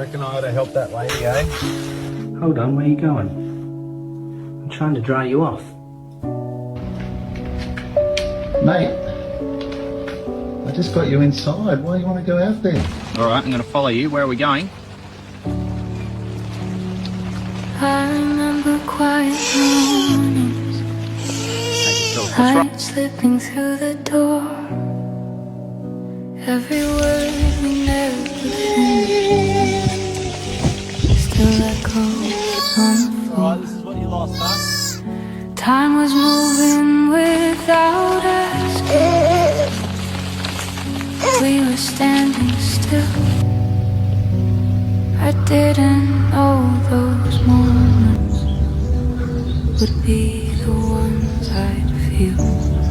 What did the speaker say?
reckon I ought to help that lady, eh? Hold on, where are you going? I'm trying to dry you off. Mate, I just got you inside. Why do you want to go out there? Alright, I'm going to follow you. Where are we going? I remember quiet mornings, light slipping through the door. Every word we never finished still echoes on the floor. This is what you lost, huh? Time was moving without us. We were standing still. I didn't know those moments would be the ones I'd feel.